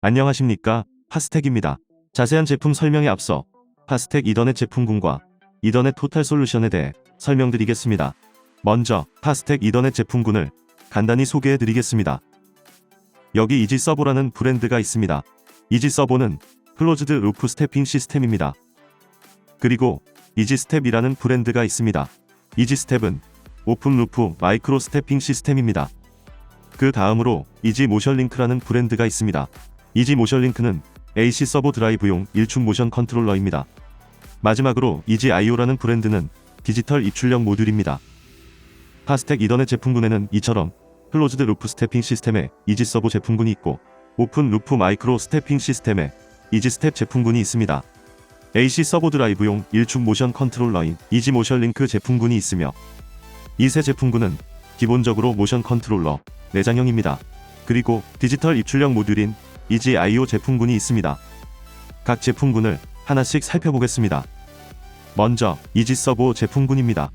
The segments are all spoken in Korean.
안녕하십니까, 파스텍입니다. 자세한 제품 설명에 앞서 파스텍 이더넷 제품군과 이더넷 토탈 솔루션에 대해 설명드리겠습니다. 먼저 파스텍 이더넷 제품군을 간단히 소개해드리겠습니다. 여기 이지서버라는 브랜드가 있습니다. 이지서버는 클로즈드 루프 스태핑 시스템입니다. 그리고 이지스텝이라는 브랜드가 있습니다. 이지스텝은 오픈 루프 마이크로 스태핑 시스템입니다. 그 다음으로 이지 모션링크라는 브랜드가 있습니다. 이지 모션링크는 AC 서버 드라이브용 일축 모션 컨트롤러입니다. 마지막으로 이지 IO라는 브랜드는 디지털 입출력 모듈입니다. 파스텍 이더넷 제품군에는 이처럼 클로즈드 루프 스태핑 시스템에 이지 서버 제품군이 있고 오픈 루프 마이크로 스태핑 시스템에 이지 스텝 제품군이 있습니다. AC 서버 드라이브용 일축 모션 컨트롤러인 이지 모션링크 제품군이 있으며 이 세 제품군은 기본적으로 모션 컨트롤러 내장형입니다. 그리고 디지털 입출력 모듈인 이지 IO 제품군이 있습니다. 각 제품군을 하나씩 살펴보겠습니다. 먼저 이지 서버 제품군입니다.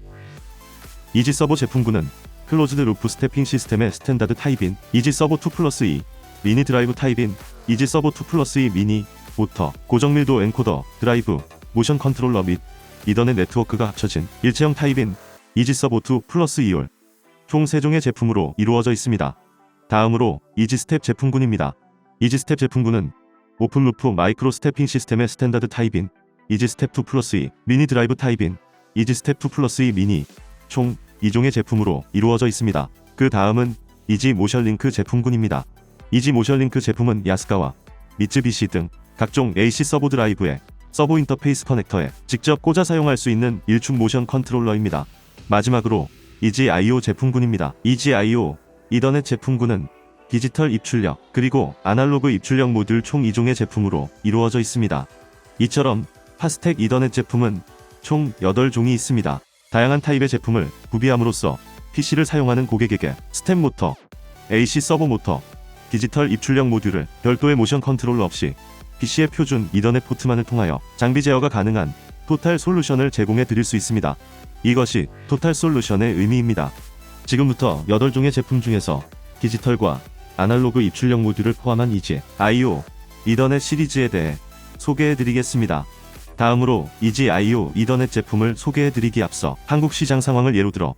이지 서버 제품군은 클로즈드 루프 스태핑 시스템의 스탠다드 타입인 이지 서버 2 플러스 2, 미니 드라이브 타입인 이지 서버 2 플러스 2 미니, 모터, 고정밀도 엔코더, 드라이브, 모션 컨트롤러 및 이더넷 네트워크가 합쳐진 일체형 타입인 이지 서버 2 플러스 2올 총 3종의 제품으로 이루어져 있습니다. 다음으로 이지 스텝 제품군입니다. 이지 스텝 제품군은 오픈 루프 마이크로 스태핑 시스템의 스탠다드 타입인 이지 스텝 2 플러스 2, 미니 드라이브 타입인 이지 스텝 2 플러스 2 미니 총 2종의 제품으로 이루어져 있습니다. 그 다음은 이지 모션링크 제품군입니다. 이지 모션링크 제품은 야스카와 미쯔비시 등 각종 AC 서버 드라이브에 서버 인터페이스 커넥터에 직접 꽂아 사용할 수 있는 일축 모션 컨트롤러입니다. 마지막으로 이지 IO 제품군입니다. 이지 IO 이더넷 제품군은 디지털 입출력 그리고 아날로그 입출력 모듈 총 2종의 제품으로 이루어져 있습니다. 이처럼 파스텍 이더넷 제품은 총 8종이 있습니다. 다양한 타입의 제품을 구비함으로써 PC를 사용하는 고객에게 스텝 모터, AC 서버 모터, 디지털 입출력 모듈을 별도의 모션 컨트롤러 없이 PC의 표준 이더넷 포트만을 통하여 장비 제어가 가능한 토탈 솔루션을 제공해 드릴 수 있습니다. 이것이 토탈 솔루션의 의미입니다. 지금부터 8종의 제품 중에서 디지털과 아날로그 입출력 모듈을 포함한 이지 IO 이더넷 시리즈에 대해 소개해 드리겠습니다. 다음으로 이지 IO 이더넷 제품을 소개해 드리기 앞서 한국 시장 상황을 예로 들어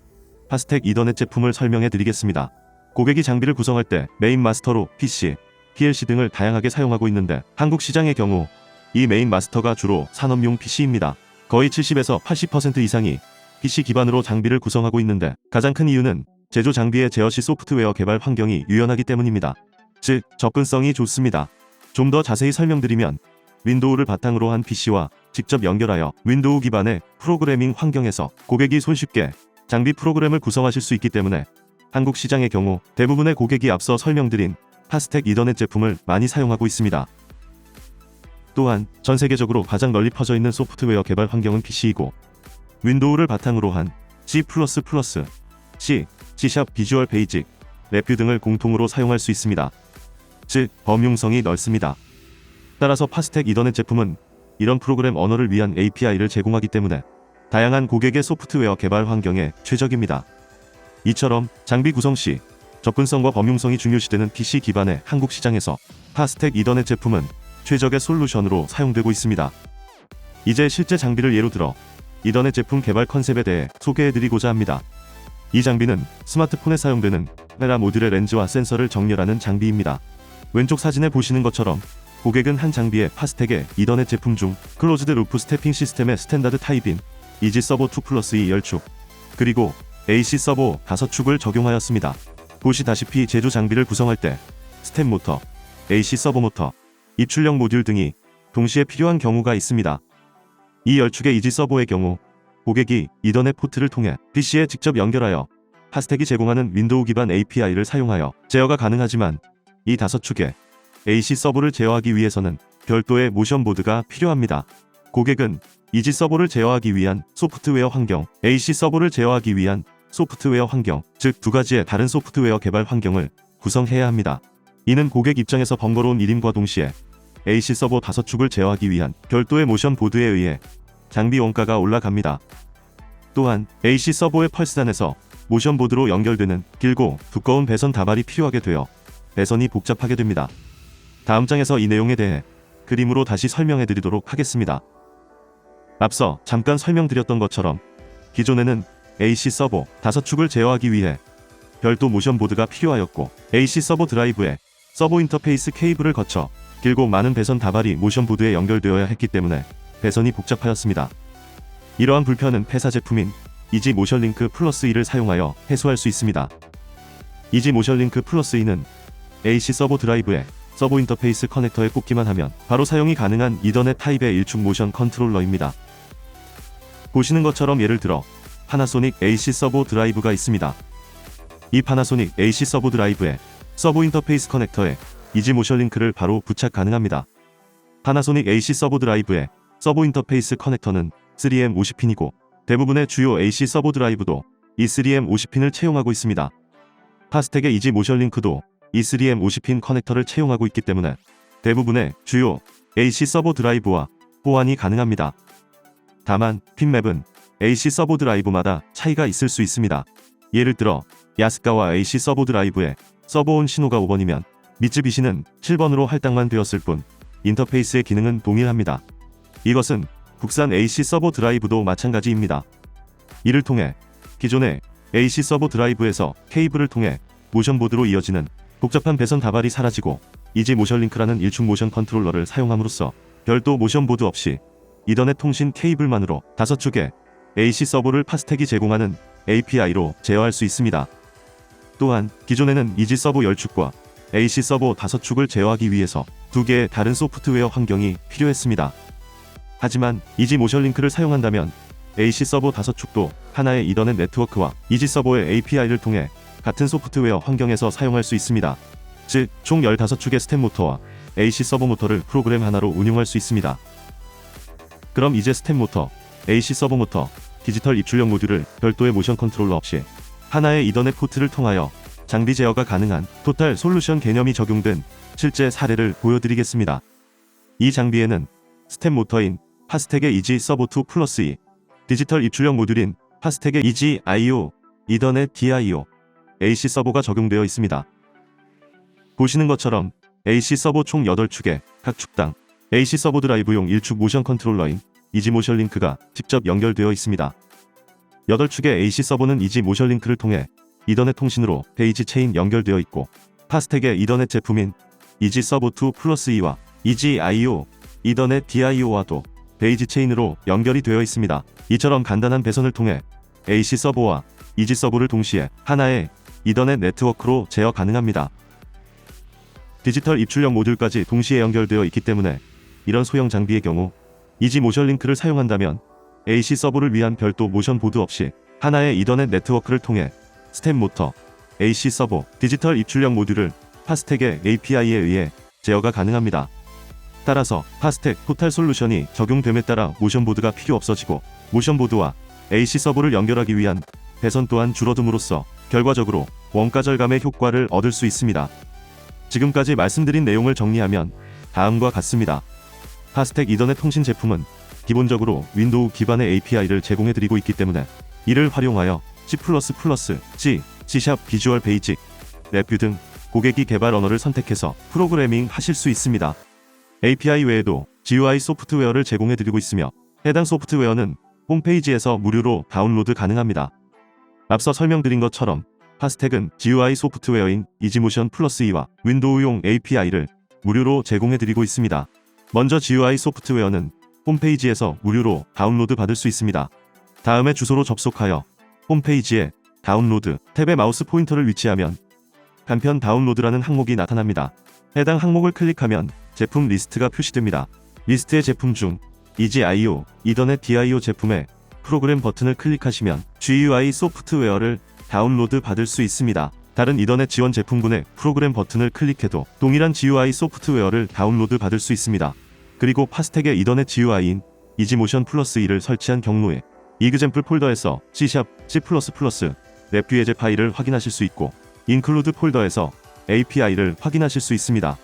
파스텍 이더넷 제품을 설명해 드리겠습니다. 고객이 장비를 구성할 때 메인 마스터로 PC, PLC 등을 다양하게 사용하고 있는데 한국 시장의 경우 이 메인 마스터가 주로 산업용 PC입니다. 거의 70에서 80% 이상이 PC 기반으로 장비를 구성하고 있는데 가장 큰 이유는 제조 장비의 제어 시 소프트웨어 개발 환경이 유연하기 때문입니다. 즉, 접근성이 좋습니다. 좀 더 자세히 설명드리면 윈도우를 바탕으로 한 PC와 직접 연결하여 윈도우 기반의 프로그래밍 환경에서 고객이 손쉽게 장비 프로그램을 구성하실 수 있기 때문에 한국 시장의 경우 대부분의 고객이 앞서 설명드린 파스텍 이더넷 제품을 많이 사용하고 있습니다. 또한 전 세계적으로 가장 널리 퍼져 있는 소프트웨어 개발 환경은 PC이고 윈도우를 바탕으로 한 C++, C, C# 비주얼 베이직, 레뷰 등을 공통으로 사용할 수 있습니다. 즉, 범용성이 넓습니다. 따라서 파스텍 이더넷 제품은 이런 프로그램 언어를 위한 API를 제공하기 때문에 다양한 고객의 소프트웨어 개발 환경에 최적입니다. 이처럼 장비 구성 시 접근성과 범용성이 중요시되는 PC 기반의 한국 시장에서 파스텍 이더넷 제품은 최적의 솔루션으로 사용되고 있습니다. 이제 실제 장비를 예로 들어 이더넷 제품 개발 컨셉에 대해 소개해드리고자 합니다. 이 장비는 스마트폰에 사용되는 카메라 모듈의 렌즈와 센서를 정렬하는 장비입니다. 왼쪽 사진에 보시는 것처럼 고객은 한 장비에 파스텍의 이더넷 제품 중 클로즈드 루프 스태핑 시스템의 스탠다드 타입인 이지 서버 2 플러스 2 10축 그리고 AC 서버 5축을 적용하였습니다. 보시다시피 제조 장비를 구성할 때 스텝 모터, AC 서버 모터, 입출력 모듈 등이 동시에 필요한 경우가 있습니다. 이 10축의 이지 서버의 경우 고객이 이더넷 포트를 통해 PC에 직접 연결하여 파스텍이 제공하는 윈도우 기반 API를 사용하여 제어가 가능하지만 이 5축의 AC 서버를 제어하기 위해서는 별도의 모션 보드가 필요합니다. 고객은 이지 서버를 제어하기 위한 소프트웨어 환경, AC 서버를 제어하기 위한 소프트웨어 환경, 즉 두 가지의 다른 소프트웨어 개발 환경을 구성해야 합니다. 이는 고객 입장에서 번거로운 일임과 동시에 AC 서버 5축을 제어하기 위한 별도의 모션 보드에 의해 장비 원가가 올라갑니다. 또한 AC 서버의 펄스단에서 모션 보드로 연결되는 길고 두꺼운 배선 다발이 필요하게 되어 배선이 복잡하게 됩니다. 다음 장에서 이 내용에 대해 그림으로 다시 설명해 드리도록 하겠습니다. 앞서 잠깐 설명드렸던 것처럼 기존에는 AC 서버 5축을 제어하기 위해 별도 모션 보드가 필요하였고, AC 서버 드라이브에 서버 인터페이스 케이블을 거쳐 길고 많은 배선 다발이 모션 보드에 연결되어야 했기 때문에 배선이 복잡하였습니다. 이러한 불편은 폐사 제품인 이지 모션 링크 플러스 2를 사용하여 해소할 수 있습니다. 이지 모션 링크 플러스 2는 AC 서버 드라이브에 서버 인터페이스 커넥터에 꽂기만 하면 바로 사용이 가능한 이더넷 타입의 일축 모션 컨트롤러입니다. 보시는 것처럼 예를 들어 파나소닉 AC 서버 드라이브가 있습니다. 이 파나소닉 AC 서버 드라이브에 서버 인터페이스 커넥터에 이지 모션 링크를 바로 부착 가능합니다. 파나소닉 AC 서버 드라이브의 서버 인터페이스 커넥터는 3M 50핀이고 대부분의 주요 AC 서버 드라이브도 이 3M 50핀을 채용하고 있습니다. 파스텍의 이지 모션 링크도 이 3M 50핀 커넥터를 채용하고 있기 때문에 대부분의 주요 AC 서버 드라이브와 호환이 가능합니다. 다만 핀맵은 AC 서버 드라이브마다 차이가 있을 수 있습니다. 예를 들어 야스카와 AC 서버 드라이브에 서버온 신호가 5번이면 미쯔비시는 7번으로 할당만 되었을 뿐 인터페이스의 기능은 동일합니다. 이것은 국산 AC 서버 드라이브도 마찬가지입니다. 이를 통해 기존의 AC 서버 드라이브에서 케이블을 통해 모션보드로 이어지는 복잡한 배선 다발이 사라지고 이지 모션 링크라는 일축 모션 컨트롤러를 사용함으로써 별도 모션보드 없이 이더넷 통신 케이블만으로 5축의 AC 서버를 파스텍이 제공하는 API로 제어할 수 있습니다. 또한 기존에는 이지 서버 10축과 AC 서버 5축을 제어하기 위해서 2개의 다른 소프트웨어 환경이 필요했습니다. 하지만 이지 모션 링크를 사용한다면 AC 서버 5축도 하나의 이더넷 네트워크와 이지 서버의 API를 통해 같은 소프트웨어 환경에서 사용할 수 있습니다. 즉, 총 15축의 스텝 모터와 AC 서버 모터를 프로그램 하나로 운용할 수 있습니다. 그럼 이제 스텝 모터, AC 서버 모터, 디지털 입출력 모듈을 별도의 모션 컨트롤러 없이 하나의 이더넷 포트를 통하여 장비 제어가 가능한 토탈 솔루션 개념이 적용된 실제 사례를 보여드리겠습니다. 이 장비에는 스텝 모터인 파스텍의 이지 서버 2 플러스 2, 디지털 입출력 모듈인 파스텍의 이지 IO, 이더넷 DIO, AC 서버가 적용되어 있습니다. 보시는 것처럼 AC 서버 총 8축에 각 축당 AC 서버 드라이브용 1축 모션 컨트롤러인 이지 모션 링크가 직접 연결되어 있습니다. 8축의 AC 서버는 이지 모션 링크를 통해 이더넷 통신으로 베이지 체인 연결되어 있고, 파스텍의 이더넷 제품인 이지 서버 2 플러스 2와 이지 IO, 이더넷 DIO와도 베이지 체인으로 연결이 되어 있습니다. 이처럼 간단한 배선을 통해 AC 서버와 이지 서버를 동시에 하나의 이더넷 네트워크로 제어 가능합니다. 디지털 입출력 모듈까지 동시에 연결되어 있기 때문에 이런 소형 장비의 경우 이지 모션 링크를 사용한다면 AC 서버를 위한 별도 모션 보드 없이 하나의 이더넷 네트워크를 통해 스텝 모터, AC 서버, 디지털 입출력 모듈을 파스텍의 API에 의해 제어가 가능합니다. 따라서 파스텍 토탈 솔루션이 적용됨에 따라 모션보드가 필요 없어지고, 모션보드와 AC 서버를 연결하기 위한 배선 또한 줄어듦으로써 결과적으로 원가 절감의 효과를 얻을 수 있습니다. 지금까지 말씀드린 내용을 정리하면 다음과 같습니다. 파스텍 이더넷 통신 제품은 기본적으로 윈도우 기반의 API를 제공해드리고 있기 때문에 이를 활용하여 C++, C, C#, 비주얼 베이직, 랩뷰 등 고객이 개발 언어를 선택해서 프로그래밍 하실 수 있습니다. API 외에도 GUI 소프트웨어를 제공해드리고 있으며 해당 소프트웨어는 홈페이지에서 무료로 다운로드 가능합니다. 앞서 설명드린 것처럼 파스텍은 GUI 소프트웨어인 이지모션 플러스 2와 윈도우용 API를 무료로 제공해드리고 있습니다. 먼저 GUI 소프트웨어는 홈페이지에서 무료로 다운로드 받을 수 있습니다. 다음에 주소로 접속하여 홈페이지에 다운로드 탭에 마우스 포인터를 위치하면 간편 다운로드라는 항목이 나타납니다. 해당 항목을 클릭하면 제품 리스트가 표시됩니다. 리스트의 제품 중 이지 IO, 이더넷 DIO 제품의 프로그램 버튼을 클릭하시면 GUI 소프트웨어를 다운로드 받을 수 있습니다. 다른 이더넷 지원 제품군의 프로그램 버튼을 클릭해도 동일한 GUI 소프트웨어를 다운로드 받을 수 있습니다. 그리고 파스텍의 이더넷 GUI인 이지모션 플러스 2를 설치한 경우에 이그젬플 폴더에서 C#, C++, 랩뷰 예제 파일을 확인하실 수 있고, 인클루드 폴더에서 API를 확인하실 수 있습니다.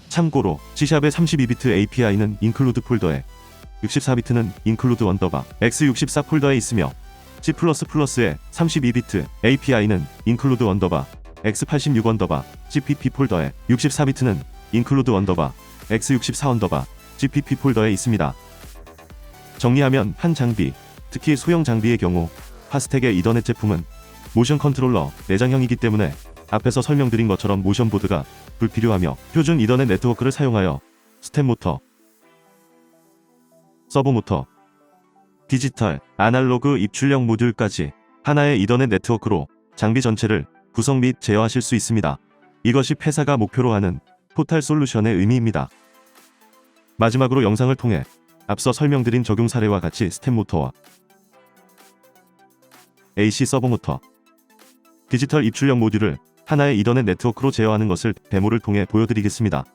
참고로 C샵의 32비트 API는 인클루드 폴더에, 64비트는 인클루드 언더바 X64 폴더에 있으며 C++의 32비트 API는 인클루드 언더바 X86 언더바 CPP 폴더에, 64비트는 include 언더바 x64 언더바 gpp 폴더에 있습니다. 정리하면 한 장비, 특히 소형 장비의 경우 파스텍의 이더넷 제품은 모션 컨트롤러 내장형이기 때문에 앞에서 설명드린 것처럼 모션 보드가 불필요하며 표준 이더넷 네트워크를 사용하여 스텝 모터, 서버 모터, 디지털, 아날로그 입출력 모듈까지 하나의 이더넷 네트워크로 장비 전체를 구성 및 제어하실 수 있습니다. 이것이 회사가 목표로 하는 토탈 솔루션의 의미입니다. 마지막으로 영상을 통해 앞서 설명드린 적용 사례와 같이 스텝 모터와 AC 서버 모터, 디지털 입출력 모듈을 하나의 이더넷 네트워크로 제어하는 것을 데모를 통해 보여드리겠습니다.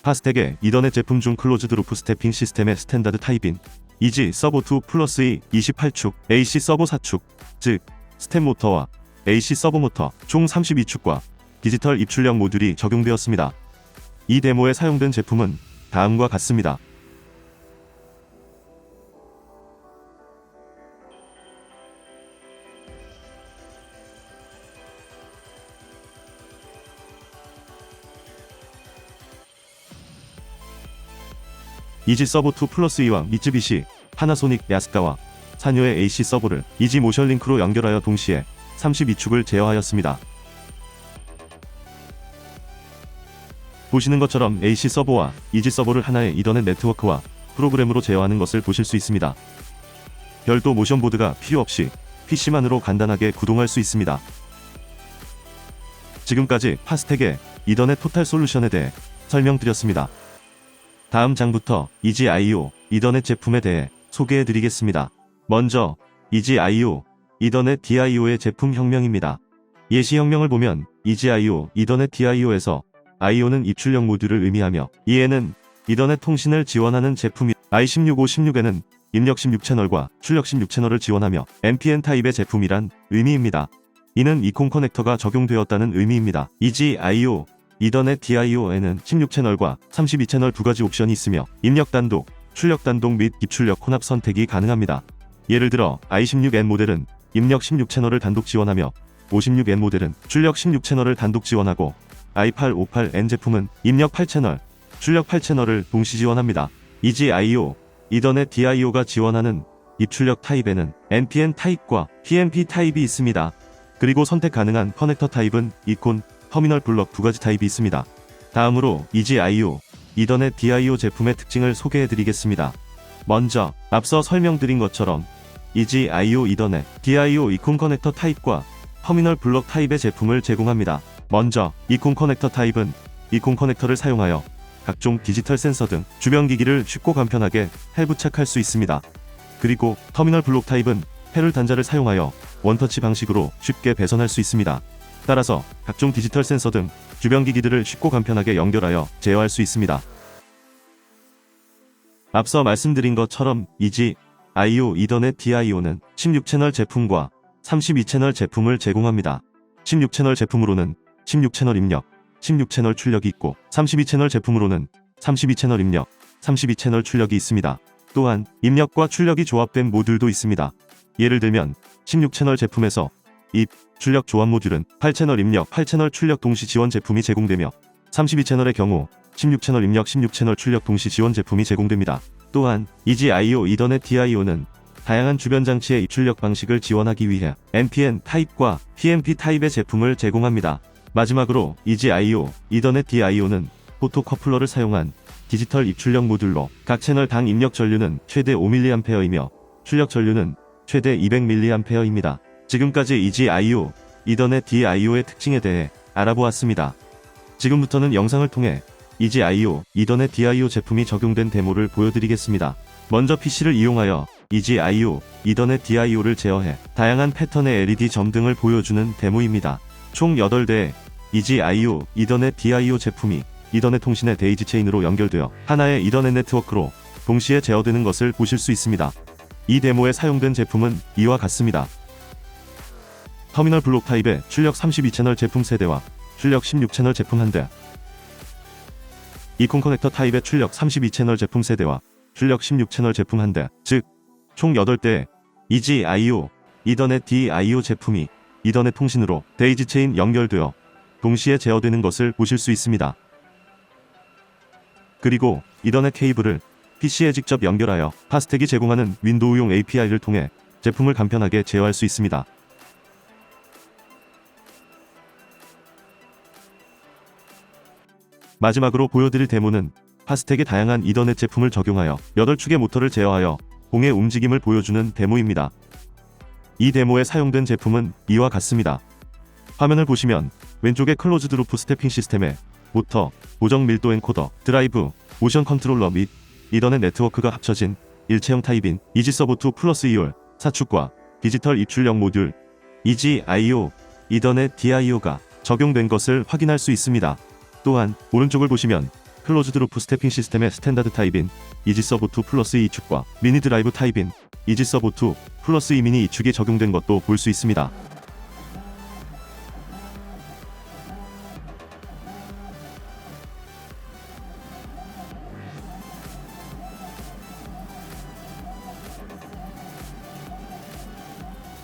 파스텍의 이더넷 제품 중 클로즈드 루프 스태핑 시스템의 스탠다드 타입인 이지 서버 2 플러스 2 28축 AC 서버 4축, 즉 스텝 모터와 AC 서버 모터 총 32축과 디지털 입출력 모듈이 적용되었습니다. 이 데모에 사용된 제품은 다음과 같습니다. 이지 서버 2 플러스 2와 미쯔비시, 파나소닉, 야스카와 산요의 AC 서버를 이지 모션 링크로 연결하여 동시에 32축을 제어하였습니다. 보시는 것처럼 AC 서버와 이지 서버를 하나의 이더넷 네트워크와 프로그램으로 제어하는 것을 보실 수 있습니다. 별도 모션 보드가 필요 없이 PC만으로 간단하게 구동할 수 있습니다. 지금까지 파스텍의 이더넷 토탈 솔루션에 대해 설명드렸습니다. 다음 장부터 이지 IO 이더넷 제품에 대해 소개해 드리겠습니다. 먼저 이지 IO 이더넷 DIO의 제품 형명입니다. 예시 형명을 보면 이지 IO 이더넷 DIO에서 IO는 입출력 모듈을 의미하며 EN은 이더넷 통신을 지원하는 제품이 I16516에는 입력 16채널과 출력 16채널을 지원하며 NPN 타입의 제품이란 의미입니다. 이는 이콘 커넥터가 적용되었다는 의미입니다. 이지 IO 이더넷 DIO에는 16채널과 32채널 두 가지 옵션이 있으며 입력 단독, 출력 단독 및 입출력 혼합 선택이 가능합니다. 예를 들어 i16n 모델은 입력 16채널을 단독 지원하며 56n 모델은 출력 16채널을 단독 지원하고 i858n 제품은 입력 8채널, 출력 8채널을 동시 지원합니다. 이지 IO 이더넷 DIO가 지원하는 입출력 타입에는 NPN 타입과 PNP 타입이 있습니다. 그리고 선택 가능한 커넥터 타입은 이콘, 터미널 블럭 두 가지 타입이 있습니다. 다음으로 이지 IO 이더넷 DIO 제품의 특징을 소개해 드리겠습니다. 먼저 앞서 설명드린 것처럼 이지 IO 이더넷 DIO 이콘 커넥터 타입과 터미널 블럭 타입의 제품을 제공합니다. 먼저 이콘 커넥터 타입은 이콘 커넥터를 사용하여 각종 디지털 센서 등 주변 기기를 쉽고 간편하게 탈부착할 수 있습니다. 그리고 터미널 블록 타입은 패를 단자를 사용하여 원터치 방식으로 쉽게 배선할 수 있습니다. 따라서 각종 디지털 센서 등 주변 기기들을 쉽고 간편하게 연결하여 제어할 수 있습니다. 앞서 말씀드린 것처럼 이지 IO 이더넷 DIO는 16채널 제품과 32채널 제품을 제공합니다. 16채널 제품으로는 16채널 입력, 16채널 출력이 있고 32채널 제품으로는 32채널 입력, 32채널 출력이 있습니다. 또한 입력과 출력이 조합된 모듈도 있습니다. 예를 들면 16채널 제품에서 입, 출력 조합 모듈은 8채널 입력, 8채널 출력 동시 지원 제품이 제공되며 32채널의 경우 16채널 입력, 16채널 출력 동시 지원 제품이 제공됩니다. 또한 이지 IO 이더넷 DIO는 다양한 주변 장치의 입출력 방식을 지원하기 위해 NPN 타입과 PNP 타입의 제품을 제공합니다. 마지막으로 이지 IO 이더넷 DIO는 포토커플러를 사용한 디지털 입출력 모듈로 각 채널 당 입력 전류는 최대 5mA이며 출력 전류는 최대 200mA입니다. 지금까지 이지 IO 이더넷 DIO의 특징에 대해 알아보았습니다. 지금부터는 영상을 통해 이지 IO 이더넷 DIO 제품이 적용된 데모를 보여드리겠습니다. 먼저 PC를 이용하여 이지 IO 이더넷 DIO를 제어해 다양한 패턴의 LED 점 등을 보여주는 데모입니다. 총 8대의 이지 IO 이더넷 DIO 제품이 이더넷 통신의 데이지 체인으로 연결되어 하나의 이더넷 네트워크로 동시에 제어되는 것을 보실 수 있습니다. 이 데모에 사용된 제품은 이와 같습니다. 터미널 블록 타입의 출력 32채널 제품 세대와 출력 16채널 제품 1대, 이콘 커넥터 타입의 출력 32채널 제품 세대와 출력 16채널 제품 1대, 즉 총 8대의 이지 IO 이더넷 DIO 제품이 이더넷 통신으로 데이지 체인 연결되어 동시에 제어되는 것을 보실 수 있습니다. 그리고 이더넷 케이블을 PC에 직접 연결하여 파스텍이 제공하는 윈도우용 API를 통해 제품을 간편하게 제어할 수 있습니다. 마지막으로 보여드릴 데모는 파스텍의 다양한 이더넷 제품을 적용하여 8축의 모터를 제어하여 공의 움직임을 보여주는 데모입니다. 이 데모에 사용된 제품은 이와 같습니다. 화면을 보시면 왼쪽에 클로즈드 루프 스태핑 시스템에 모터, 고정 밀도 엔코더, 드라이브, 모션 컨트롤러 및 이더넷 네트워크가 합쳐진 일체형 타입인 이지서브2 플러스 2홀 4축과 디지털 입출력 모듈 EG-IO, 이더넷 DIO가 적용된 것을 확인할 수 있습니다. 또한 오른쪽을 보시면 클로즈드 루프 스태핑 시스템의 스탠다드 타입인 이지서브2 플러스 2축과 미니 드라이브 타입인 이지서브2 플러스 2 미니 2축이 적용된 것도 볼 수 있습니다.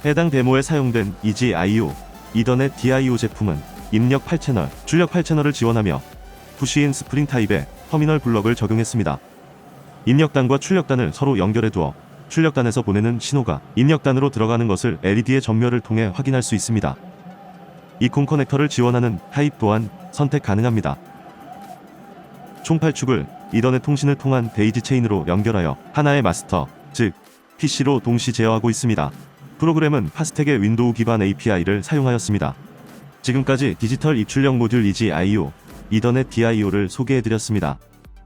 해당 데모에 사용된 EG-IO, 이더넷 DIO 제품은 입력 8채널, 출력 8채널을 지원하며 푸시인 스프링 타입의 터미널 블럭을 적용했습니다. 입력단과 출력단을 서로 연결해 두어 출력단에서 보내는 신호가 입력단으로 들어가는 것을 LED의 전멸을 통해 확인할 수 있습니다. 이콘 커넥터를 지원하는 타입 또한 선택 가능합니다. 총 8축을 이더넷 통신을 통한 데이지 체인으로 연결하여 하나의 마스터, 즉 PC로 동시 제어하고 있습니다. 프로그램은 파스텍의 윈도우 기반 API를 사용하였습니다. 지금까지 디지털 입출력 모듈 EG-IO, 이더넷 DIO를 소개해드렸습니다.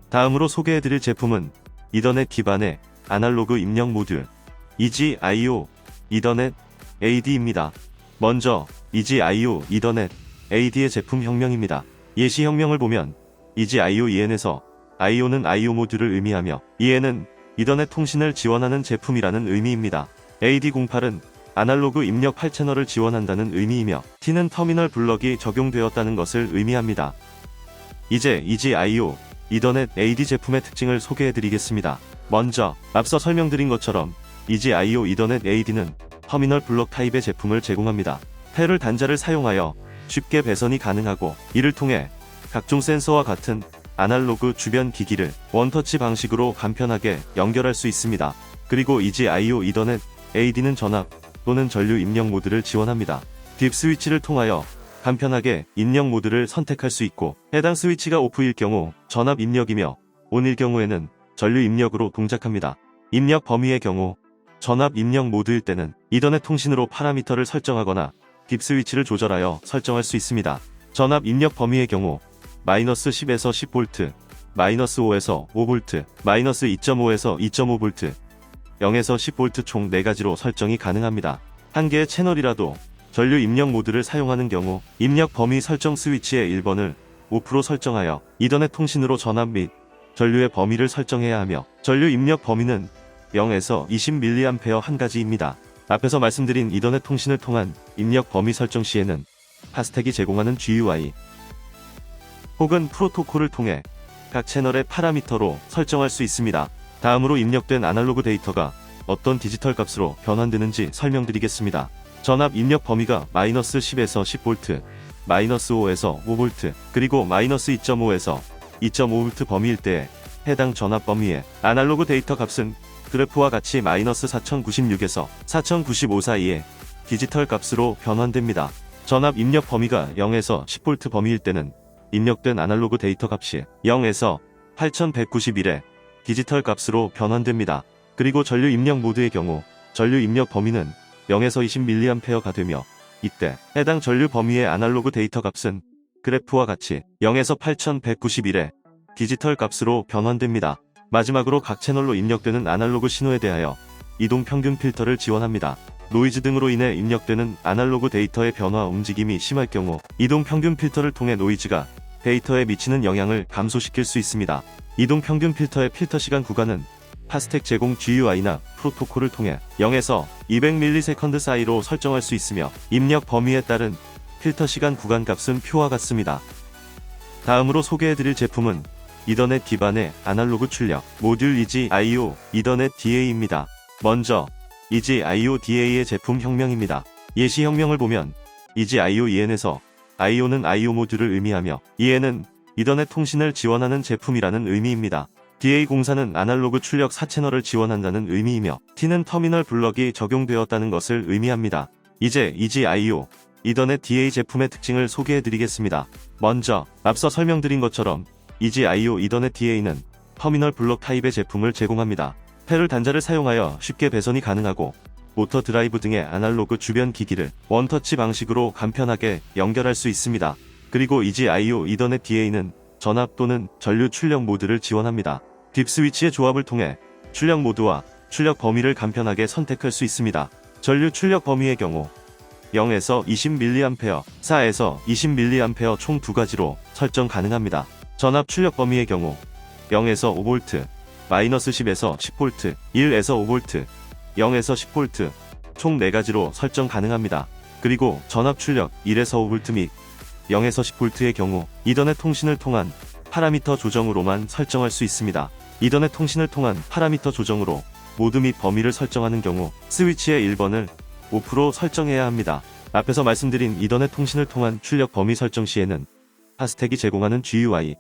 다음으로 소개해드릴 제품은 이더넷 기반의 아날로그 입력 모듈 EG-IO, 이더넷 AD입니다. 먼저 EG-IO, 이더넷 AD의 제품 형명입니다. 예시 형명을 보면 EG-IO EN에서 IO는 IO 모듈을 의미하며 EN은 이더넷 통신을 지원하는 제품이라는 의미입니다. AD08은 아날로그 입력 8채널을 지원한다는 의미이며 T는 터미널 블럭이 적용되었다는 것을 의미합니다. 이제 EG-IO, 이더넷 AD 제품의 특징을 소개해드리겠습니다. 먼저 앞서 설명드린 것처럼 EG-IO, 이더넷 AD는 터미널 블럭 타입의 제품을 제공합니다. 패럴 단자를 사용하여 쉽게 배선이 가능하고 이를 통해 각종 센서와 같은 아날로그 주변 기기를 원터치 방식으로 간편하게 연결할 수 있습니다. 그리고 EG-IO, 이더넷 AD는 전압 또는 전류 입력 모드를 지원합니다. 딥 스위치를 통하여 간편하게 입력 모드를 선택할 수 있고 해당 스위치가 오프일 경우 전압 입력이며 온일 경우에는 전류 입력으로 동작합니다. 입력 범위의 경우 전압 입력 모드일 때는 이더넷 통신으로 파라미터를 설정하거나 딥 스위치를 조절하여 설정할 수 있습니다. 전압 입력 범위의 경우 마이너스 10에서 10V, 마이너스 5에서 5V, 마이너스 2.5에서 2.5V, 0에서 10V 총 4가지로 설정이 가능합니다. 한 개의 채널이라도 전류 입력 모드를 사용하는 경우 입력 범위 설정 스위치의 1번을 오프로 설정하여 이더넷 통신으로 전압 및 전류의 범위를 설정해야 하며 전류 입력 범위는 0에서 20mA 한 가지입니다. 앞에서 말씀드린 이더넷 통신을 통한 입력 범위 설정 시에는 파스텍이 제공하는 GUI 혹은 프로토콜을 통해 각 채널의 파라미터로 설정할 수 있습니다. 다음으로 입력된 아날로그 데이터가 어떤 디지털 값으로 변환되는지 설명드리겠습니다. 전압 입력 범위가 마이너스 10에서 10V, 마이너스 5에서 5V, 그리고 마이너스 2.5에서 2.5V 범위일 때 해당 전압 범위의 아날로그 데이터 값은 그래프와 같이 마이너스 4096에서 4095 사이의 디지털 값으로 변환됩니다. 전압 입력 범위가 0에서 10V 범위일 때는 입력된 아날로그 데이터 값이 0에서 8191의 디지털 값으로 변환됩니다. 그리고 전류 입력 모드의 경우 전류 입력 범위는 0에서 20mA가 되며 이때 해당 전류 범위의 아날로그 데이터 값은 그래프와 같이 0에서 8191의 디지털 값으로 변환됩니다. 마지막으로 각 채널로 입력되는 아날로그 신호에 대하여 이동 평균 필터를 지원합니다. 노이즈 등으로 인해 입력되는 아날로그 데이터의 변화 움직임이 심할 경우 이동 평균 필터를 통해 노이즈가 데이터에 미치는 영향을 감소시킬 수 있습니다. 이동 평균 필터의 필터 시간 구간은 파스텍 제공 GUI나 프로토콜을 통해 0에서 200ms 사이로 설정할 수 있으며 입력 범위에 따른 필터 시간 구간 값은 표와 같습니다. 다음으로 소개해드릴 제품은 이더넷 기반의 아날로그 출력 모듈 EG-IO, 이더넷 DA입니다. 먼저 EG-IO DA의 제품 형명입니다. 예시 형명을 보면 EG-IO EN에서 IO는 IO 모듈을 의미하며 EN은 이더넷 통신을 지원하는 제품이라는 의미입니다. DA04는 아날로그 출력 4채널을 지원한다는 의미이며 T는 터미널 블럭이 적용되었다는 것을 의미합니다. 이제 EGIO, 이더넷 DA 제품의 특징을 소개해드리겠습니다. 먼저 앞서 설명드린 것처럼 EGIO 이더넷 DA는 터미널 블록 타입의 제품을 제공합니다. 패럴 단자를 사용하여 쉽게 배선이 가능하고 모터 드라이브 등의 아날로그 주변 기기를 원터치 방식으로 간편하게 연결할 수 있습니다. 그리고 EGIO 이더넷 DA는 전압 또는 전류 출력 모드를 지원합니다. 딥 스위치의 조합을 통해 출력 모드와 출력 범위를 간편하게 선택할 수 있습니다. 전류 출력 범위의 경우 0에서 20mA, 4에서 20mA 총 두 가지로 설정 가능합니다. 전압 출력 범위의 경우 0에서 5V, 마이너스 10에서 10V, 1에서 5V, 0에서 10V 총 4가지로 설정 가능합니다. 그리고 전압 출력 1에서 5V 및 0에서 10V의 경우 이더넷 통신을 통한 파라미터 조정으로만 설정할 수 있습니다. 이더넷 통신을 통한 파라미터 조정으로 모드 및 범위를 설정하는 경우 스위치의 1번을 오프로 설정해야 합니다. 앞에서 말씀드린 이더넷 통신을 통한 출력 범위 설정 시에는 파스텍이 제공하는 GUI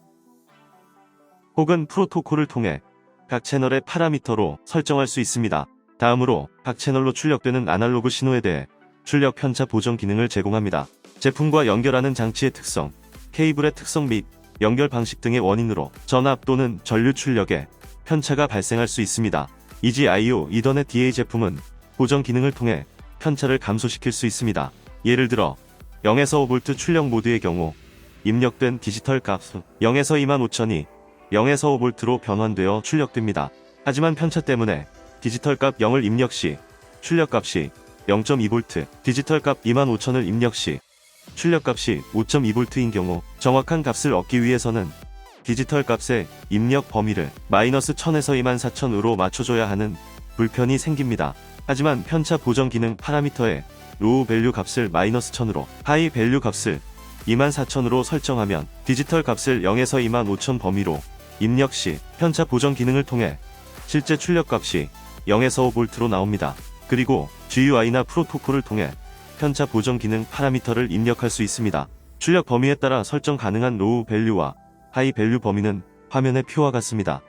혹은 프로토콜을 통해 각 채널의 파라미터로 설정할 수 있습니다. 다음으로 각 채널로 출력되는 아날로그 신호에 대해 출력 편차 보정 기능을 제공합니다. 제품과 연결하는 장치의 특성, 케이블의 특성 및 연결 방식 등의 원인으로 전압 또는 전류 출력에 편차가 발생할 수 있습니다. EGIO 이더넷 DA 제품은 보정 기능을 통해 편차를 감소시킬 수 있습니다. 예를 들어 0에서 5V 출력 모드의 경우 입력된 디지털 값은 0에서 25000이 0에서 5V로 변환되어 출력됩니다. 하지만 편차 때문에 디지털 값 0을 입력 시 출력값이 0.2V, 디지털 값 25000을 입력 시 출력값이 5.2V인 경우 정확한 값을 얻기 위해서는 디지털 값의 입력 범위를 마이너스 1000에서 24000으로 맞춰줘야 하는 불편이 생깁니다. 하지만 편차 보정 기능 파라미터에 로우 밸류 값을 마이너스 1000으로 하이 밸류 값을 24000으로 설정하면 디지털 값을 0에서 25000 범위로 입력 시 편차 보정 기능을 통해 실제 출력 값이 0에서 5V로 나옵니다. 그리고 GUI나 프로토콜을 통해 편차 보정 기능 파라미터를 입력할 수 있습니다. 출력 범위에 따라 설정 가능한 로우 밸류와 하이 밸류 범위는 화면에 표와 같습니다.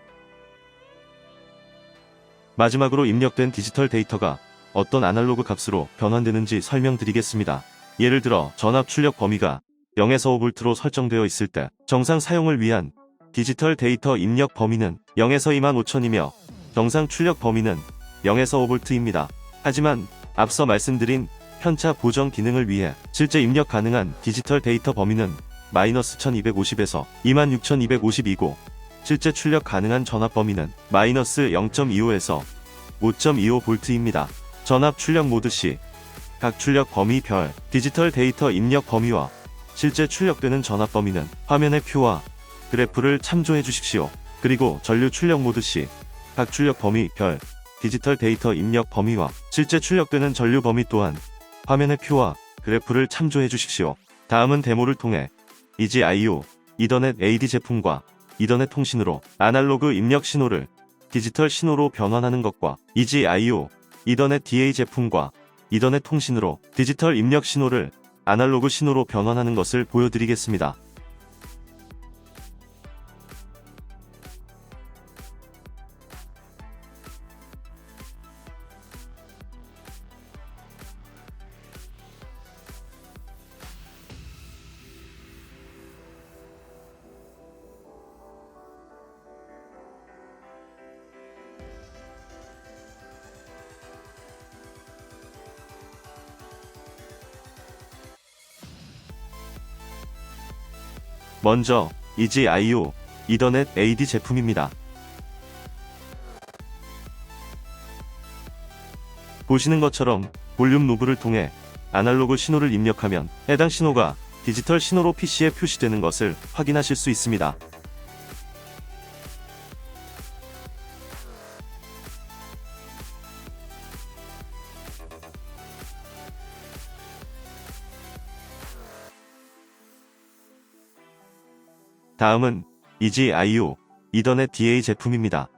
마지막으로 입력된 디지털 데이터가 어떤 아날로그 값으로 변환되는지 설명드리겠습니다. 예를 들어 전압 출력 범위가 0에서 5V로 설정되어 있을 때 정상 사용을 위한 디지털 데이터 입력 범위는 0에서 25000이며 정상 출력 범위는 0에서 5V입니다. 하지만 앞서 말씀드린 편차 보정 기능을 위해 실제 입력 가능한 디지털 데이터 범위는 마이너스 1250에서 26250이고 실제 출력 가능한 전압 범위는 마이너스 0.25에서 5.25V입니다. 전압 출력 모드 시 각 출력 범위별 디지털 데이터 입력 범위와 실제 출력되는 전압 범위는 화면의 표와 그래프를 참조해 주십시오. 그리고 전류 출력 모드 시 각 출력 범위별 디지털 데이터 입력 범위와 실제 출력되는 전류 범위 또한 화면의 표와 그래프를 참조해 주십시오. 다음은 데모를 통해 EGIO 이더넷 AD 제품과 이더넷 통신으로 아날로그 입력 신호를 디지털 신호로 변환하는 것과 EGIO 이더넷 DA 제품과 이더넷 통신으로 디지털 입력 신호를 아날로그 신호로 변환하는 것을 보여드리겠습니다. 먼저 EGIO 이더넷 AD 제품입니다. 보시는 것처럼 볼륨 노브를 통해 아날로그 신호를 입력하면 해당 신호가 디지털 신호로 PC에 표시되는 것을 확인하실 수 있습니다. 다음은 EGIO 이더넷 DA 제품입니다.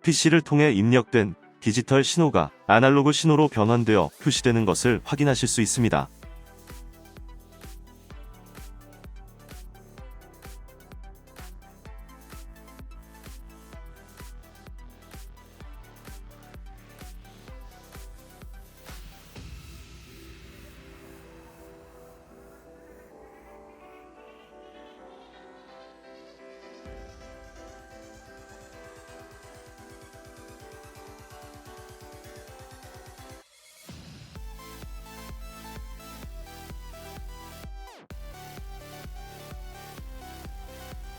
PC를 통해 입력된 디지털 신호가 아날로그 신호로 변환되어 표시되는 것을 확인하실 수 있습니다.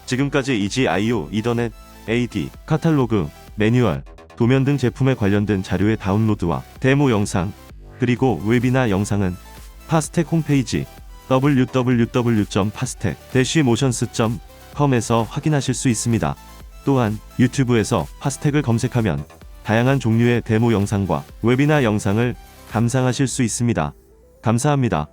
지금까지 EGIO, 이더넷, AD, 카탈로그, 매뉴얼, 도면 등 제품에 관련된 자료의 다운로드와 데모 영상, 그리고 웹이나 영상은 파스텍 홈페이지 www.pastek-motions.com에서 확인하실 수 있습니다. 또한 유튜브에서 파스텍을 검색하면 다양한 종류의 데모 영상과 웹이나 영상을 감상하실 수 있습니다. 감사합니다.